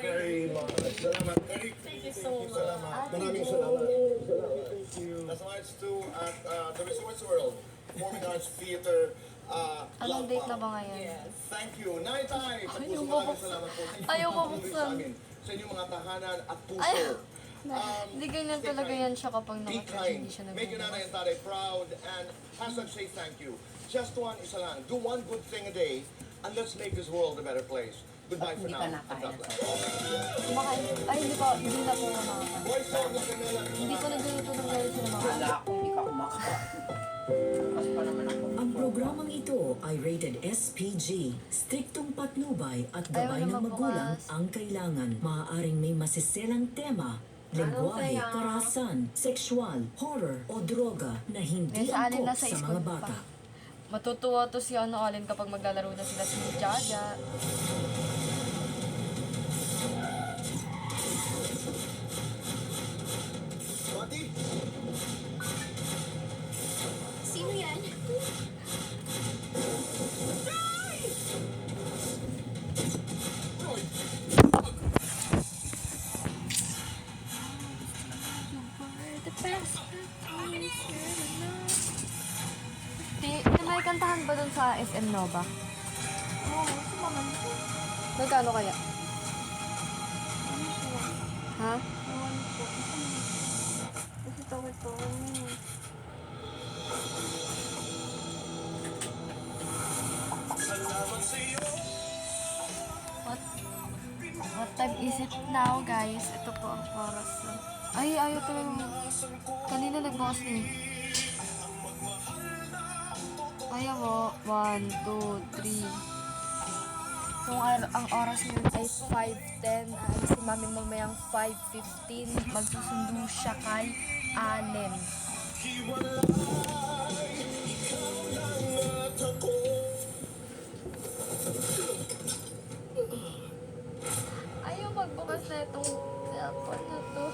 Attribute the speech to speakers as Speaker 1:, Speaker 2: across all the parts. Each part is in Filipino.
Speaker 1: very much. Salamat. Eric,
Speaker 2: Thank you so much.
Speaker 1: salamat. Maraming salamat. Thank you. That's why it's too at the Resorts World, Performing Arts Theater.
Speaker 3: Anong date na ba ngayon?
Speaker 2: Yes.
Speaker 1: Thank you. Nay-tay, sa puso
Speaker 3: Ayaw
Speaker 1: maraming
Speaker 3: mabuksan.
Speaker 1: salamat po. Sa
Speaker 3: Ayaw
Speaker 1: inyong patuloy
Speaker 3: mabuksan.
Speaker 1: sa amin, sa inyong mga tahanan at puso.
Speaker 3: Ay, Hindi ganyan
Speaker 1: stay
Speaker 3: talaga
Speaker 1: kind.
Speaker 3: yan siya kapag
Speaker 1: Be
Speaker 3: nakatouch,
Speaker 1: kind.
Speaker 3: hindi siya
Speaker 1: Make your nanay and
Speaker 3: nagbubukas.
Speaker 1: tatay proud and hashtag say thank you. Just one isa lang. Do one good thing a day and let's make this world a better place. Goodbye for
Speaker 4: Hindi
Speaker 1: now.
Speaker 4: ka
Speaker 1: And
Speaker 4: nakain
Speaker 1: God
Speaker 4: ng
Speaker 1: bless.
Speaker 3: Kumakain. Ay, hindi na po kumakain.
Speaker 1: Boy, song na kanila.
Speaker 3: Hindi po nagluluto ng rice na mga.
Speaker 4: Wala akong hindi ka kumakain. Bukas pa naman ako.
Speaker 5: Ang programang ito ay rated SPG. Striktong patnubay at gabay
Speaker 3: Ayaw na
Speaker 5: ng magulang
Speaker 3: magbukas.
Speaker 5: ang kailangan. Maaaring may masiselang tema, lengguwahe,
Speaker 3: saya?
Speaker 5: karahasan, sexual, horror o droga na hindi
Speaker 3: May sa alin
Speaker 5: angkop
Speaker 3: na sa
Speaker 5: sa
Speaker 3: school
Speaker 5: mga
Speaker 3: pa.
Speaker 5: bata.
Speaker 3: Matutuwa to si Alin kapag maglalaro na sila si Jaja.
Speaker 1: Mati,
Speaker 2: Sino yan?
Speaker 3: May kantahan ba dun sa SM Nova?
Speaker 2: Oo, sumaman ko.
Speaker 3: Magkano kaya? Ha?
Speaker 2: Ewan ko. Kasi tawid-tawid na yun.
Speaker 3: What time is it now, guys? Ito po ang oras na. Ay, ayaw talaga mo. Kanina nagbukas na eh. Ayaw mo. 1, 2, 3. Kung ang oras ngayon ay 5:10, si mami mamayang 5:15, magsusundo siya kay Allen. Ayaw magbukas na itong cellphone na to.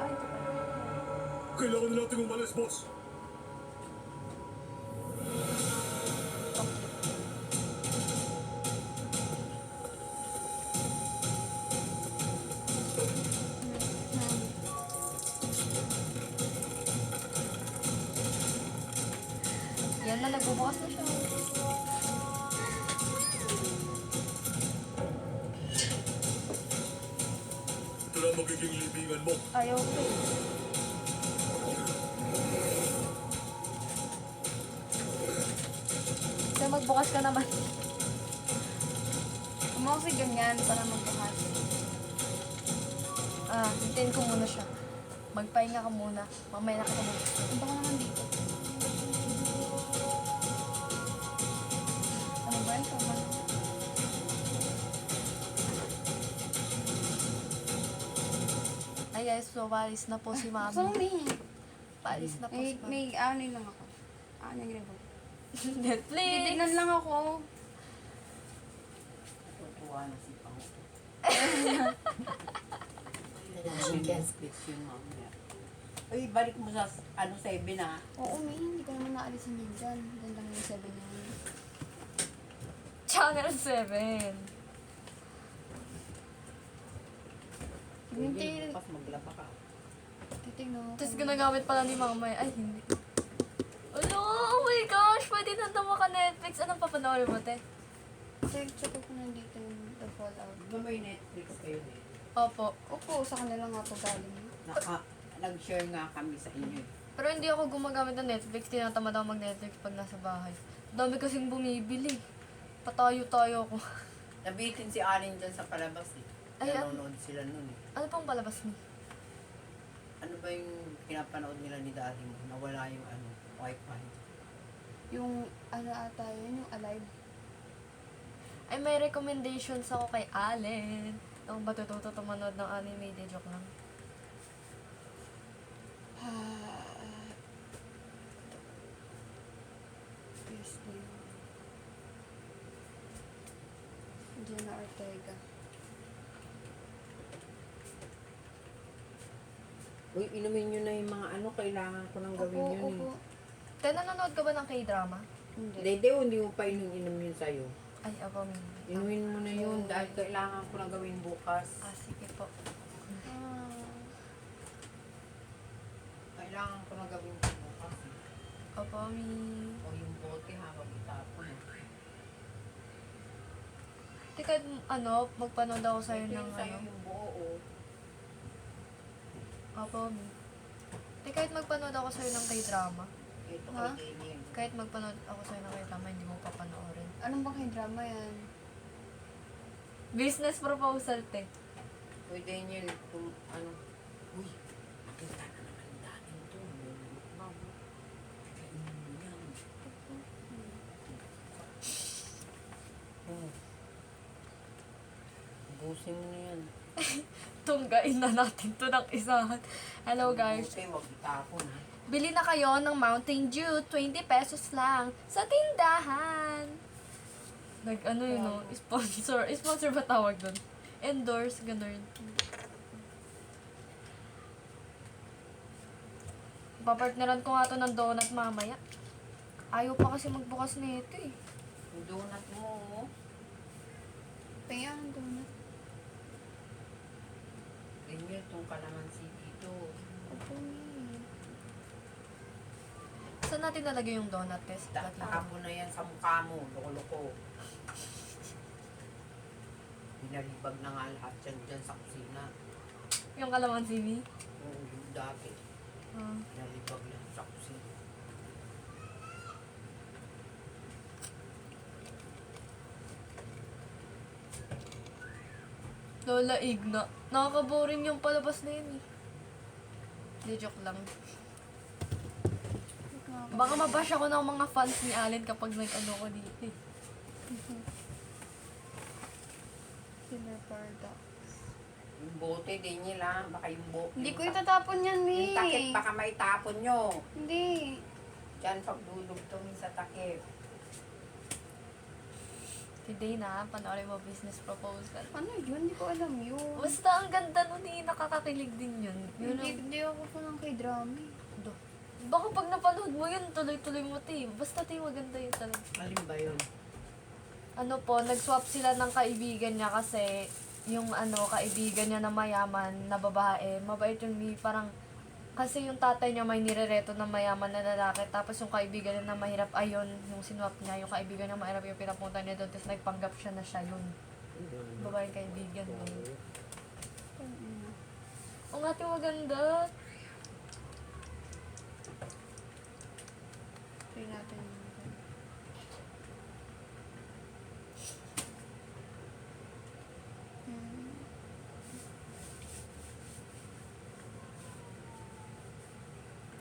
Speaker 2: Ay, ito pala.
Speaker 1: kailangan na natin umalis, boss.
Speaker 3: Yan na, nagbubukas na siya.
Speaker 1: Ito na magiging libingan mo.
Speaker 3: Ayaw ko eh. Kaya magbukas ka naman.
Speaker 2: Kung mo kasi ganyan para magbukas.
Speaker 3: Hintayin ko muna siya. Magpahinga ka muna. Mamaya na kita muna.
Speaker 2: Punta ko naman dito. Ano ba yun? Tama.
Speaker 3: Ay guys, so palis na po si
Speaker 2: Saan
Speaker 3: Mami.
Speaker 2: umihi?
Speaker 3: Palis na po si Mami.
Speaker 2: May ano lang ako. Ano yung ginagawa?
Speaker 3: Netflix!
Speaker 2: Titignan lang ako.
Speaker 4: Natutuwa na si Pao. Netflix yun mamaya. Uy, balik mo sa 7 ah.
Speaker 2: Oo, May. Hindi ko naman naalisin din dyan. Diyan lang yung 7 na yun.
Speaker 3: Channel 7.
Speaker 4: Hindi,
Speaker 2: Hindi.
Speaker 4: bukas maglaba ka.
Speaker 2: Titignan ako.
Speaker 3: Tapos ginagamit pala ni Mama. Ay, hindi. Ano? Oh my gosh! Pwede na ka Netflix. Anong papanoorin mo, te?
Speaker 2: Check ko nandito yung The Fallout.
Speaker 4: Di ba may Netflix kayo eh?
Speaker 3: Opo.
Speaker 2: Opo, sa kanila nga po galing.
Speaker 4: Nag-share nga kami sa inyo eh.
Speaker 3: Pero hindi ako gumagamit ng Netflix. Tinatamad ako mag-Netflix pag nasa bahay. Dami kasing bumibili. Patayo-tayo ako.
Speaker 4: Nabitin si Alin dyan sa palabas eh.
Speaker 3: Ay,
Speaker 4: Nanonood sila nun eh.
Speaker 3: Ano pang palabas mo?
Speaker 4: Ano ba yung pinapanood nila ni daddy mo? Nawala yung wifi.
Speaker 2: Yung ano ata yun, yung Alive.
Speaker 3: Ay, may recommendations ako kay Allen. Ang batututo tumanood ng anime, de joke lang.
Speaker 2: Yes, Jenna Ortega.
Speaker 4: Uy, inumin nyo na yung mga ano, kailangan ko nang gawin
Speaker 2: Opo,
Speaker 4: yun
Speaker 2: opo.
Speaker 3: Te, nanonood ka ba ng K-drama?
Speaker 2: Hindi.
Speaker 4: Hindi, hindi mo pa inom yun sa'yo.
Speaker 3: Ay, aba,
Speaker 4: Inumin mo na yun dahil kailangan ko nang gawin bukas.
Speaker 3: sige po.
Speaker 2: Ah,
Speaker 4: Kailangan ko nang gawin bukas.
Speaker 3: Aba,
Speaker 4: O yung bote habang itapon.
Speaker 3: Te, kahit magpanood ako sa'yo
Speaker 4: Ito
Speaker 3: ng
Speaker 4: yung sa'yo yung buo, oh.
Speaker 3: Aba, Te, kahit magpanood ako sa'yo ng K-drama.
Speaker 4: Ito
Speaker 2: Ha?
Speaker 4: kay Daniel.
Speaker 3: Kahit magpanood ako sa'yo ng K-drama, hindi mo papanoorin.
Speaker 2: anong bang drama yan?
Speaker 3: Business proposal, te.
Speaker 4: Uy, Daniel, kung ano. Uy, maganda na naman dahil ito. Mukbang. Kakainin mo yan. Ubusin mo na yan.
Speaker 3: Tunggain na natin to ng isahan. Hello, guys.
Speaker 4: Buti, wag itapon, ha.
Speaker 3: Bili na kayo ng Mountain Dew, 20 pesos lang, sa tindahan. Yun, no? Sponsor. Sponsor ba tawag doon? Endorse, ganun. Papartneran ko nga to ng donut mamaya. Ayaw pa kasi magbukas nito eh.
Speaker 4: Yung donut mo, oh.
Speaker 2: Kaya ang donut.
Speaker 4: Daniel, itong kalamansi dito.
Speaker 2: Opo, ni.
Speaker 3: Saan natin nalagay yung donut test?
Speaker 4: Tapo na yan sa mukha mo, loko-loko. Binalibag na nga lahat yan dyan sa kusina.
Speaker 3: Yung kalamansi ni?
Speaker 4: Oo, yung dati. Binalibag lahat sa kusina.
Speaker 3: Lola Igna. Nakaka-boring yung palabas na yun eh. Di, joke lang. Baka mabash ako ng mga fans ni Allen kapag nag-ano ko dito eh.
Speaker 2: Killer Paradox.
Speaker 4: Yung bote, Daniel, ha? Baka yung bote.
Speaker 2: Hindi ko itatapon yan, Mi.
Speaker 4: Yung takip, baka maitapon nyo.
Speaker 2: Hindi.
Speaker 4: Diyan, pagdudugtongin sa takip.
Speaker 3: Today na, panoorin mo business proposal.
Speaker 2: Ano yun? Hindi ko alam yun.
Speaker 3: Basta ang ganda nun eh, nakakakilig din yun. Yun
Speaker 2: Hindi ako po ng K-drama.
Speaker 3: Do. Baka pag napanood mo yun, tuloy-tuloy mo te. Basta te, maganda yun talaga.
Speaker 4: Alin ba yun?
Speaker 3: Ano po, nag-swap sila ng kaibigan niya kasi yung kaibigan niya na mayaman na babae, mabait yung parang kasi yung tatay niya may nirereto na mayaman na lalaki, tapos yung kaibigan niya na mahirap, ayun, yung sinwap niya, yung kaibigan niya mahirap yung pinapunta niya doon, tapos nagpanggap siya na siya yun. Babaeng kaibigan mo. O nga, te, maganda.
Speaker 2: Try natin yun.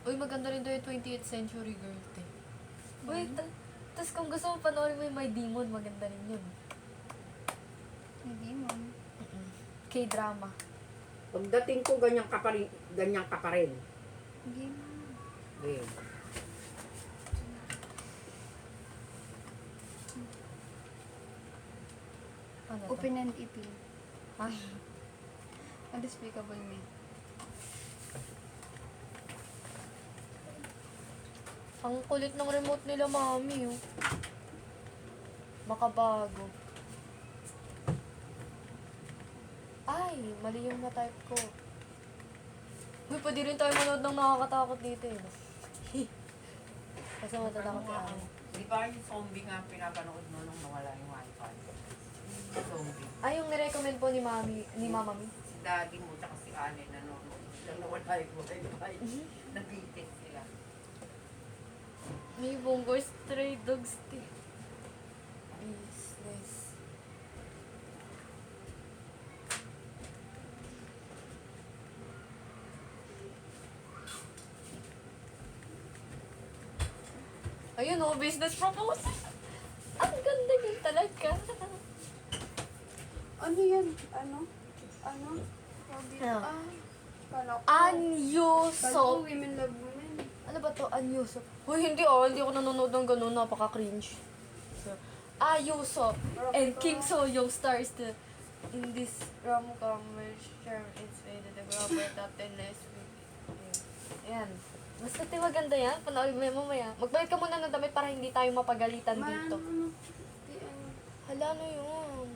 Speaker 3: Uy, maganda rin daw yung 20th Century Girl, te. Uy, tas kung gusto mo panoorin mo yung My Demon, maganda rin yun.
Speaker 2: Hindi, ma'am.
Speaker 3: K-drama.
Speaker 4: Pagdating ko, ganyan ka pa rin. Ganyan ka pa rin.
Speaker 2: Hindi, ma'am.
Speaker 4: Okay.
Speaker 3: Ano to?
Speaker 2: Open and EP.
Speaker 3: Ay,
Speaker 2: Undespicable Me.
Speaker 3: ang kulit ng remote nila, mami, oh. Makabago. Ay, mali yung na-type ko. Uy, pwede rin tayo manood ng nakakatakot dito, eh. Kasi matatakot ka.
Speaker 4: Di ba yung zombie nga pinapanood mo nung nawala yung wifi? Zombie.
Speaker 3: Ay, yung nirecommend po ni mami, ni mama mi.
Speaker 4: Si daddy mo tsaka si Allen nanonood. Lang nawala yung wifi. Nabitin sila.
Speaker 3: May Bongo Stray Dogs, te. Business. Ayun, oh, business proposal. Ang ganda din talaga.
Speaker 2: Ano yan? Ano? Ano? Sabi,
Speaker 3: Ano?
Speaker 2: kala ko.
Speaker 3: Anyo
Speaker 2: Kala ko
Speaker 3: Soap.
Speaker 2: women love women.
Speaker 3: Ano ba to? Anyo Soap. Hoy, hindi ako nanonood ng ganun. Napaka-cringe. So, Ayusop and Kim So Young stars in this rom-com which charm its way to the global top 10 last week. Ayan. Basta maganda yan. Panoorin mo yan mamaya. Magbayad ka muna ng damit para hindi tayo mapagalitan dito. Hala, ano yun?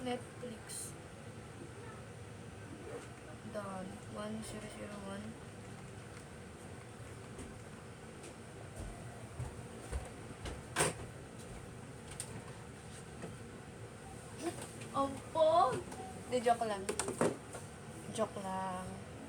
Speaker 3: Netflix. Done. 1001. Ampo! Di, joke lang. Joke lang.